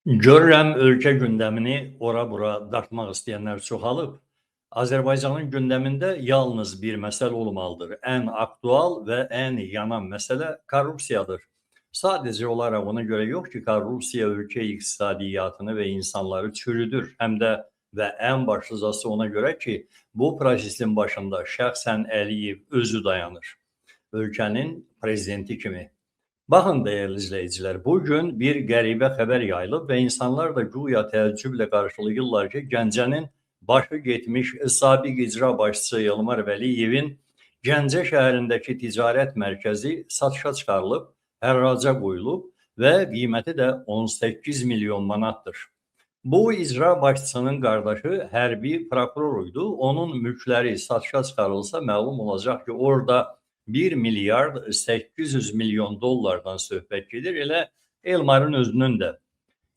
Görürəm ölkə gündəmini ora-bura dartmaq istəyənlər çoxalıb. Azərbaycanın gündəmində yalnız bir məsələ olmalıdır. Ən aktual və ən yanan məsələ korrupsiyadır. Sadəcə olaraq ona görə yox ki, korrupsiya ölkə iqtisadiyyatını və insanları çürüdür. Həm də və ən başlıcası ona görə ki, bu prosesin başında şəxsən Əliyev özü dayanır. Ölkənin prezidenti kimi. Baxın dəyərli izləyicilər, bugün bir qəribə xəbər yayılıb və insanlar da güya təəccüblə qarşılayırlar ki, Gəncənin başı getmiş sabiq icra başçısı Elmar Vəliyevin Gəncə şəhərindəki ticarət mərkəzi satışa çıxarılıb, hərraca qoyulub və qiyməti də 18 milyon manatdır. Bu icra başçısının qardaşı hərbi prokuror idi. Onun mülkləri satışa çıxarılsa məlum olacaq ki, orada 1 milyard 800 milyon dollardan söhbət gedir. Elə Elmarın özünün də.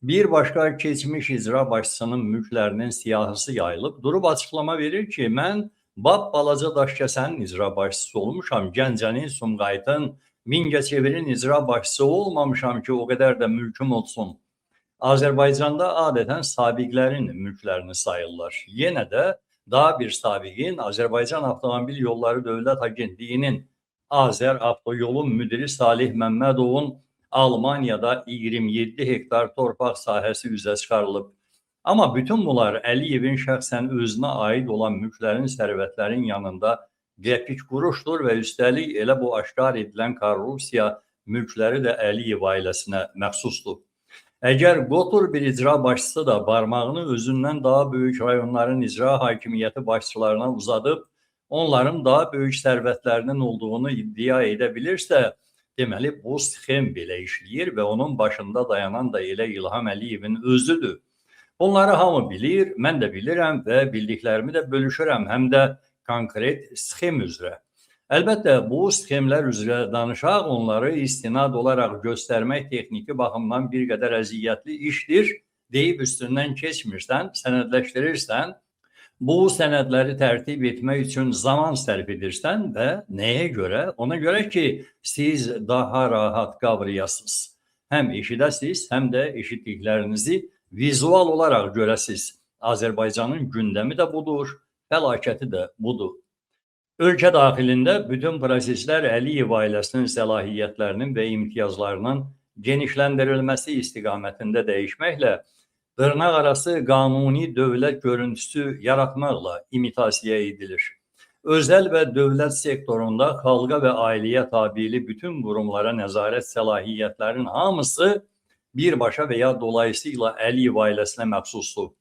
Bir başqa keçmiş icra başçısının mülklərinin siyahısı yayılıb. Durub açıqlama verir ki, mən balaca Daşkəsənin icra başçısı olmuşam. Gəncənin, Sumqayıtın, Mingəçevirin icra başçısı olmamışam ki, o qədər də mülküm olsun. Azərbaycanda adətən sabiqlərin mülklərini sayırlar. Yenə də daha bir sabiqin Azərbaycan Avtomobil Yolları Dövlət Agentliyinin Azər Avtoyolun müdiri Salih Məmmədovun Almaniyada 27 hektar torpaq sahəsi üzə çıxarılıb. Amma bütün bunlar Əliyevin şəxsən özünə aid olan mülklərin, sərvətlərin yanında qəpik quruşdur və üstəlik elə bu aşkar edilən korrupsiya mülkləri də Əliyev ailəsinə məxsusdur. Əgər qotur bir icra başçısı da barmağını özündən daha böyük rayonların icra hakimiyyəti başçılarına uzadıb, onların daha böyük sərvətlərinin olduğunu iddia edə bilirsə, deməli bu sxem belə işləyir və onun başında dayanan da elə İlham Əliyevin özüdür. Bunları hamı bilir, mən də bilirəm və bildiklərimi də bölüşürəm, həm də konkret sxem üzrə. Əlbəttə, bu sxemlər üzrə danışaq, onları istinad olaraq göstərmək texniki baxımdan bir qədər əziyyətli işdir. Deyib üstündən keçmirsən, sənədləşdirirsən, bu sənədləri tərtib etmək üçün zaman sərf edirsən və nəyə görə? Ona görə ki, siz daha rahat qavrayasınız. Həm eşidəsiniz, həm də eşitdiklərinizi vizual olaraq görəsiniz. Azərbaycanın gündəmi də budur, fəlakəti də budur. Ölkə daxilində bütün proseslər Əliyev ailəsinin səlahiyyətlərinin və imtiyazlarının genişləndirilməsi istiqamətində dəyişməklə dırnaqarası qanuni dövlət görüntüsü yaratmaqla imitasiya edilir. Özel və dövlət sektorunda xalqa və ailəyə tabili bütün qurumlara nəzarət səlahiyyətlərin hamısı birbaşa və ya dolayısıyla Əliyev ailəsinə məxsusdur.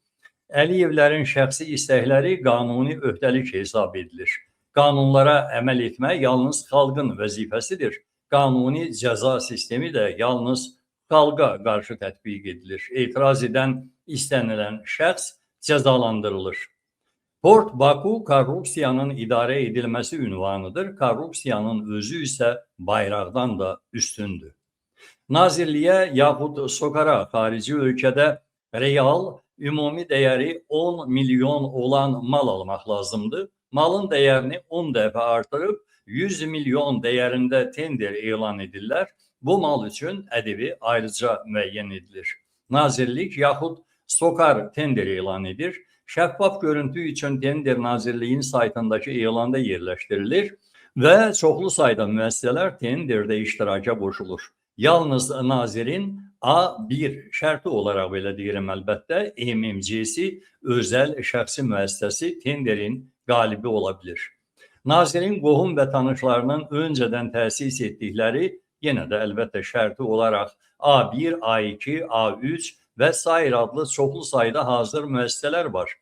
Əliyevlərin şəxsi istəkləri qanuni öhdəlik hesab edilir. Qanunlara əməl etmək yalnız xalqın vəzifəsidir. Qanuni cəza sistemi də yalnız xalqa qarşı tətbiq edilir. Etiraz edən istənilən şəxs cəzalandırılır. Port Baku korrupsiyanın idarə edilməsi ünvanıdır. Korrupsiyanın özü isə bayraqdan da üstündür. Nazirliyə yaxud SOCAR-a xarici ölkədə real ümumi dəyəri 10 milyon olan mal almaq lazımdır. Malın dəyərini 10 dəfə artırıb 100 milyon dəyərində tender elan edirlər. Bu mal üçün ƏDV ayrıca müəyyən edilir. Nazirlik yaxud SOCAR tender elan edir. Şəffaf görüntü üçün tender Nazirliyin saytındakı elanda yerləşdirilir və çoxlu sayda müəssisələr tenderdə iştiraka qoşulur. Yalnız nazirin A1 şərti olaraq belə deyirəm əlbəttə, MMC-si özəl şəxsi müəssisəsi tenderin qalibi ola bilir. Nazirin qohum və tanışlarının öncədən təsis etdikləri yenə də əlbəttə şərti olaraq A1, A2, A3 və sair adlı çoxlu sayda hazır müəssisələr var.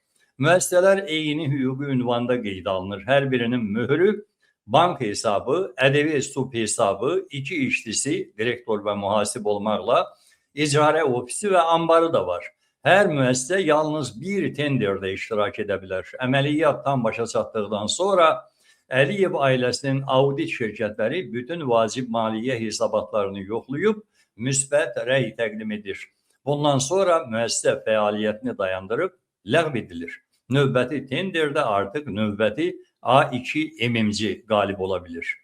Müəssisələr eyni hüquqi ünvanda qeydə alınır. Hər birinin möhrü, bank hesabı, ƏDV sub hesabı, 2 işçisi, direktor və mühasib olmaqla icarə ofisi və ambarı da var. Hər müəssisə yalnız bir tenderdə iştirak edə bilər. Əməliyyat tam başa çatdıqdan sonra Əliyev ailəsinin audit şirkətləri bütün vacib maliyyə hesabatlarını yoxlayıb müsbət rəy təqdim edir. Bundan sonra müəssisə fəaliyyətini dayandırıb ləğv edilir. Növbəti tenderdə artıq növbəti A2 MMC qalib ola bilir.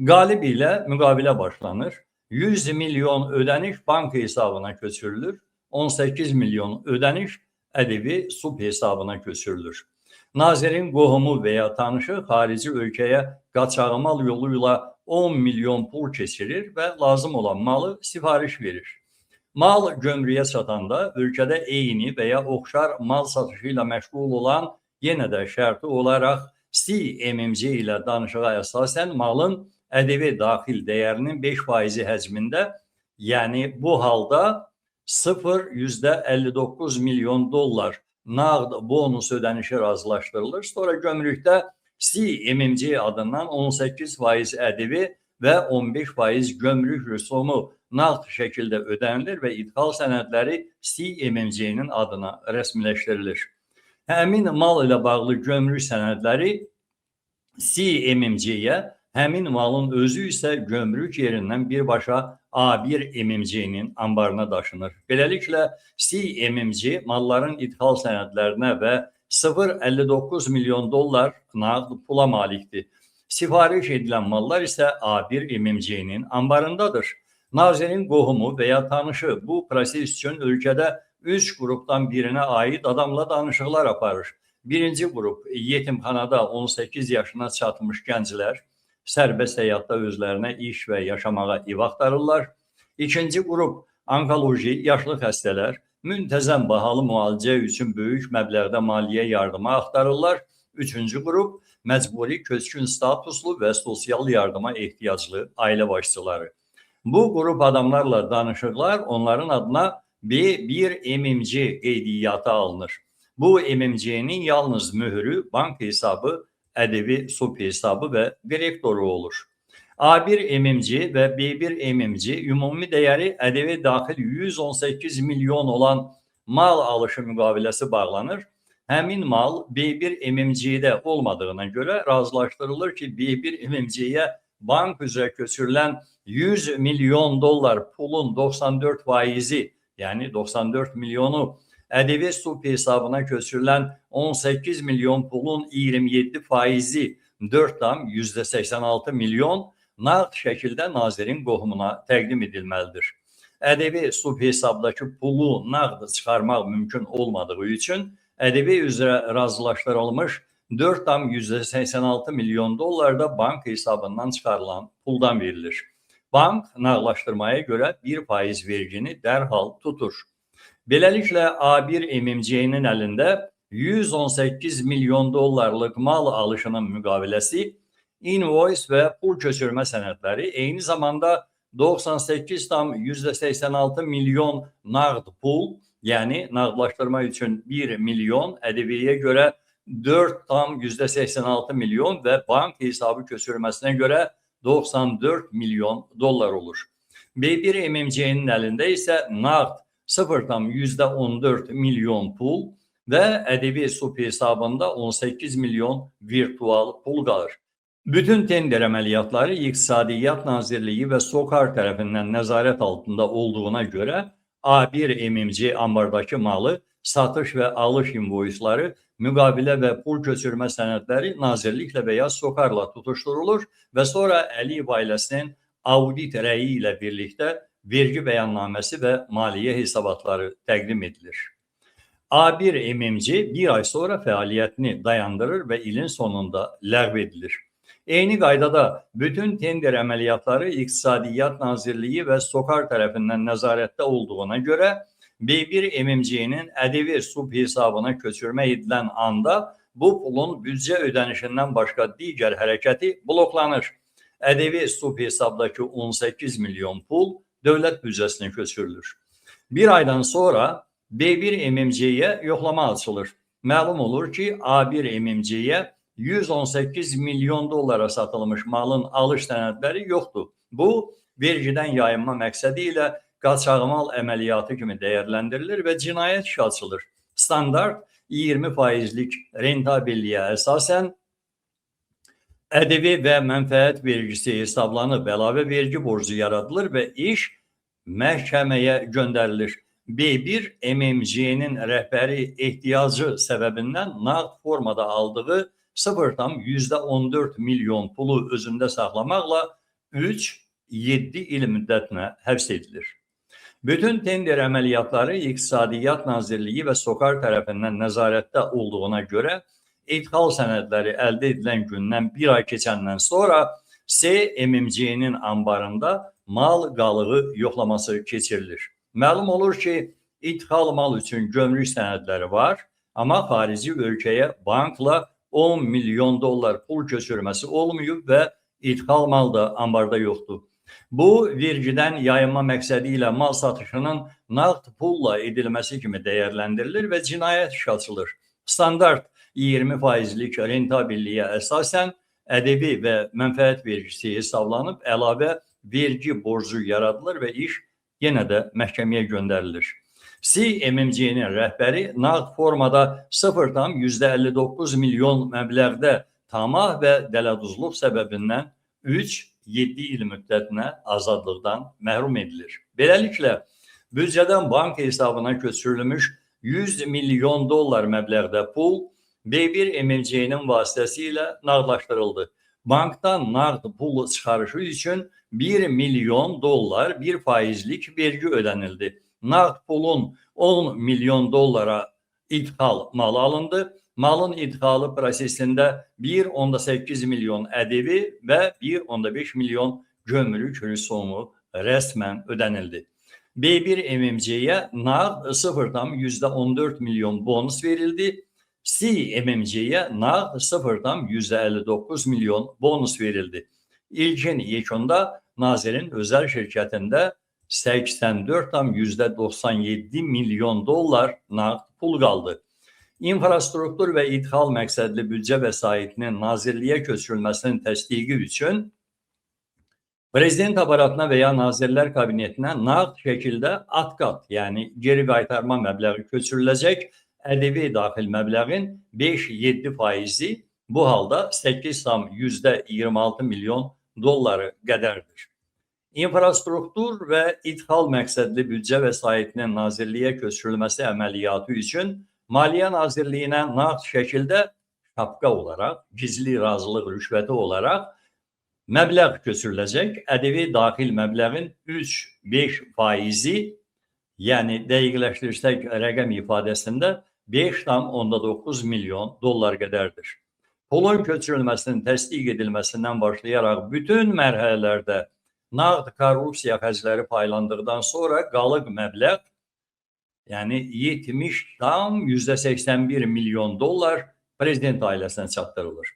Qalib ilə müqavilə başlanır. 100 milyon ödəniş bank hesabına köçürülür. 18 milyon ödəniş ƏDV sub hesabına köçürülür. Nazirin qohumu veya tanışı xarici ölkəyə qaçağımal yoluyla 10 milyon pul keçirir və lazım olan malı sifariş verir. Mal gömrüyə çatanda ölkədə eyni veya oxşar mal satışı ilə məşğul olan yenə də şərti olaraq CMMC ilə danışığa əsasən malın ƏDV daxil dəyərinin 5% həcmində, yəni bu halda 0,59 milyon dollar nağd bonus ödənişi razılaşdırılır. Sonra gömrükdə CMMC adından 18% ƏDV və 15% gömrük rüsumu nağd şəkildə ödənilir və idxal sənədləri CMMC-nin adına rəsmiləşdirilir. Həmin mal ilə bağlı gömrük sənədləri CMMC-yə, həmin malın özü isə gömrük yerindən birbaşa A1 MMC-nin ambarına daşınır. Beləliklə, CMMC malların idxal sənədlərinə və 0,59 milyon dollar nağd pula malikdir. Sifariş edilən mallar isə A1 MMC-nin ambarındadır. Nazirin qohumu veya tanışı bu proses üçün ölkədə 3 qrupdan birinə aid adamla danışıqlar aparır. Birinci qrup yetimxanada 18 yaşına çatmış gənclər, sərbəst həyatda özlərinə iş və yaşamağa ev axtarırlar. İkinci qrup onkoloji, yaşlı xəstələr, müntəzəm bahalı müalicə üçün böyük məbləğdə maliyyə yardımı axtarırlar. Üçüncü qrup məcburi köçkün statuslu və sosial yardıma ehtiyaclı ailə başçıları. Bu qrup adamlarla danışıqlar onların adına B1 MMC qeydiyyata alınır. Bu MMC-nin yalnız mührü, bank hesabı, ƏDV sub hesabı və direktoru olur. A1 MMC və B1 MMC ümumi dəyəri ƏDV daxil 118 milyon olan mal alışı müqaviləsi bağlanır. Həmin mal B1 MMC-də olmadığına görə razılaşdırılır ki, B1 MMC-yə bank üzrə köçürülən 100 milyon dollar pulun 94%, yəni 94 milyonu ƏDV sub hesabına köçürülən 18 milyon pulun 27%, 4,86 milyon nağd şəkildə nazirin qohumuna təqdim edilməlidir. ƏDV sub hesabdakı pulu nağd çıxarmaq mümkün olmadığı üçün ƏDV üzrə razılaşdırılmış 4,86 milyon dollar da bank hesabından çıxarılan puldan verilir. Bank nağdlaşdırmaya görə 1% vergini dərhal tutur. Beləliklə, A1 MMC-nin əlində 118 milyon dollarlıq mal alışının müqaviləsi, invoice və pul köçürmə sənədləri, eyni zamanda 98,86 milyon nağd pul, yəni nağdlaşdırma üçün 1 milyon, ƏDV-yə görə 4,86 milyon və bank hesabı köçürməsinə görə 94 milyon dollar olur. B1 MMC-nin əlində isə nağd 0,14 milyon pul və ƏDV sub hesabında 18 milyon virtual pul qalır. Bütün tender əməliyyatları İqtisadiyyat Nazirliyi və SOCAR tərəfindən nəzarət altında olduğuna görə A1 MMC ambardakı malı, satış və alış invoisları, müqavilə və pul köçürmə sənədləri nazirliklə və ya SOCAR-la tutuşdurulur və sonra Əliyev ailəsinin audit rəyi ilə birlikdə vergi bəyannaməsi və maliyyə hesabatları təqdim edilir. A1 MMC bir ay sonra fəaliyyətini dayandırır və ilin sonunda ləğv edilir. Eyni qaydada bütün tender əməliyyatları İqtisadiyyat Nazirliyi və SOCAR tərəfindən nəzarətdə olduğuna görə B1 MMC-nin ƏDV sub hesabına köçürmə edilən anda bu pulun büdcə ödənişindən başqa digər hərəkəti bloklanır. ƏDV sub hesabdakı 18 milyon pul dövlət büdcəsinə köçürülür. Bir aydan sonra B1 MMC-yə yoxlama açılır. Məlum olur ki, A1 MMC-yə 118 milyon dollara satılmış malın alış sənədləri yoxdur. Bu, vergidən yayınma məqsədi ilə qaçağımal əməliyyatı kimi dəyərləndirilir və cinayət işi açılır. Standart 20%lik rentabilliyə əsasən ƏDV və mənfəət vergisi hesablanıb əlavə vergi borcu yaradılır və iş məhkəməyə göndərilir. B1 MMC-nin rəhbəri ehtiyacı səbəbindən nağd formada aldığı 0,14 milyon pulu özündə saxlamaqla 3-7 il müddətinə həbs edilir. Bütün tender əməliyyatları İqtisadiyyat Nazirliyi və SOCAR tərəfindən nəzarətdə olduğuna görə ithal sənədləri əldə edilən gündən bir ay keçəndən sonra SMMC-nin anbarında mal qalığı yoxlaması keçirilir. Məlum olur ki, ithal mal üçün gömrük sənədləri var, amma xarici ölkəyə bankla 10 milyon dollar pul köçürməsi olmayıb və ithal mal da ambarda yoxdur. Bu, vergidən yayınma məqsədi ilə mal satışının nağd pulla edilməsi kimi dəyərləndirilir və cinayət işi açılır. Standart 20%lik rentabilliyə əsasən ədəbi və mənfəət vergisi hesablanıb, əlavə vergi borcu yaradılır və iş yenə də məhkəməyə göndərilir. SMMC-nin rəhbəri nağd formada 0,59 milyon məbləğdə tamah və dələduzluq səbəbindən 3-7 il müddətinə azadlıqdan məhrum edilir. Beləliklə, büdcədən bank hesabına köçürülmüş 100 milyon dollar məbləğdə pul B1 MMC-nin vasitəsilə nağdlaşdırıldı. Bankdan nağd pul çıxarışı üçün 1 milyon dollar 1%lik vergi ödənildi. Nağd pulun 10 milyon dollara ithal malı alındı. Malın idxalı prosesində 1,8 milyon ədəbi və 1,5 milyon gömrük rüsumu rəsmən ödənildi. B1 MMC-yə nağd 0,14 milyon bonus verildi. SMMC-yə nağd 0,59 milyon bonus verildi. İlkin yekunda nazirin özəl şirkətində 84,97 milyon dollar nağd pul qaldı. İnfrastruktur və ithal məqsədli büdcə vəsaitinin nazirliyə köçürülməsinin təsdiqi üçün Prezident aparatına və ya Nazirlər Kabinetinə nağd şəkildə atqat, yəni geri qaytarma məbləği köçürüləcək. Ədəbi daxil məbləğin 5-7%-i bu halda 8,26 milyon dolları qədərdir. İnfrastruktur və ithal məqsədli büdcə vəsaitinin nazirliyə köçürülməsi əməliyyatı üçün Maliyyə Nazirliyinə nağd şəkildə şapka olaraq, gizli razılıq rüşvəti olaraq məbləğ köçürüləcək. Ədəbi daxil məbləğin 3-5%-i, yəni dəqiqləşdirsək rəqəm ifadəsində 5,9 milyon dollar qədərdir. Pulun köçürülməsinin təsdiq edilməsindən başlayaraq bütün mərhələlərdə nağd korrupsiya xərcləri paylandıqdan sonra qalıq məbləğ, yəni 70,81 milyon dollar prezident ailəsinə çatdırılır.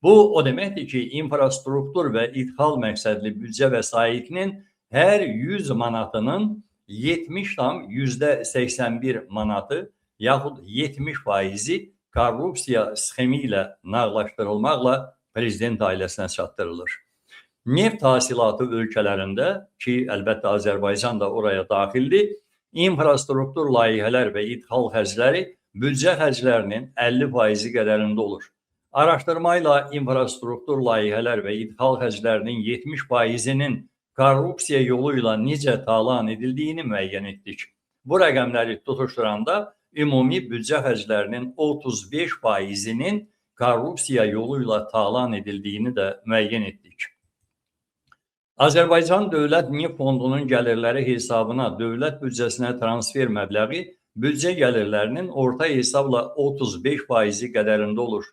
Bu, o deməkdir ki, infrastruktur və ithal məqsədli büdcə vəsaitinin hər 100 manatının 70,81 manatı yaxud 70%-i korrupsiya sxemi ilə nağdlaşdırılmaqla prezident ailəsinə çatdırılır. Neft hasilatı ölkələrində ki, əlbəttə Azərbaycan da oraya daxildir, infrastruktur layihələr və ithal xərcləri büdcə xərclərinin 50%-i qədərində olur. Araşdırma ilə infrastruktur layihələr və ithal xərclərinin 70%-inin korrupsiya yolu ilə necə talan edildiyini müəyyən etdik. Bu rəqəmləri tutuşturanda ümumi büdcə xərclərinin 35%-inin korrupsiya yolu ilə talan edildiyini də müəyyən etdik. Azərbaycan Dövlət Neft Fondunun gəlirləri hesabına dövlət büdcəsinə transfer məbləği büdcə gəlirlərinin orta hesabla 35%-i qədərində olur.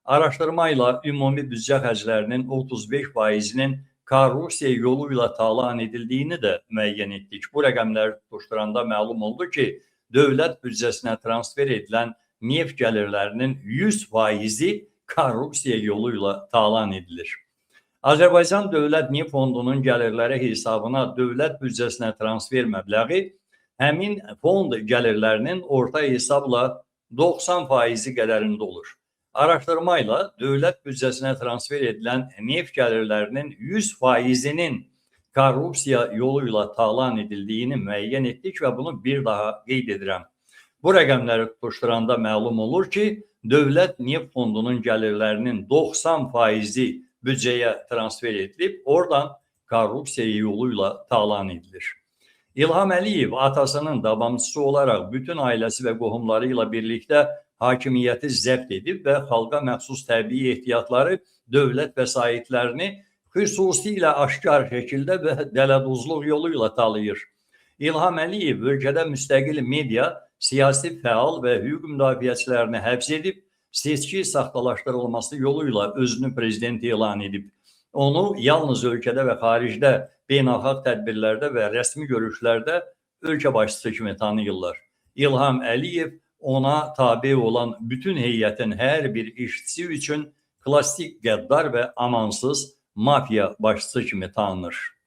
Araşdırma ilə ümumi büdcə xərclərinin 35%-inin korrupsiya yolu ilə talan edildiyini də müəyyən etdik. Bu rəqəmləri tutuşturanda məlum oldu ki, dövlət büdcəsinə transfer edilən neft gəlirlərinin 100%-i korrupsiya yolu ilə talan edilir. Azərbaycan Dövlət Neft Fondunun gəlirləri hesabına dövlət büdcəsinə transfer məbləği həmin fond gəlirlərinin orta hesabla 90%-i qədərində olur. Araşdırma ilə dövlət büdcəsinə transfer edilən neft gəlirlərinin 100%-inin korrupsiya yolu ilə talan edildiyini müəyyən etdik və bunu bir daha qeyd edirəm. Bu rəqəmləri tutuşturanda məlum olur ki, dövlət neft fondunun gəlirlərinin 90%-i büdcəyə transfer edilib, oradan korrupsiya yolu ilə talan edilir. İlham Əliyev atasının davamçısı olaraq bütün ailəsi və qohumları ilə birlikdə hakimiyyəti zəbt edib və xalqa məxsus təbii ehtiyatları dövlət vəsaitlərini xüsusilə aşkar şəkildə və dələduzluq yolu ilə talayır. İlham Əliyev ölkədə müstəqil media, siyasi fəal və hüquq müdafiəçilərini həbs edib, seçki saxtalaşdırılması yoluyla özünü prezident elan edib. Onu yalnız ölkədə və xaricdə beynəlxalq tədbirlərdə və rəsmi görüşlərdə ölkə başçısı kimi tanıyırlar. İlham Əliyev ona tabe olan bütün heyətin hər bir işçisi üçün klassik qəddar və amansız mafiya başçısı kimi tanınır.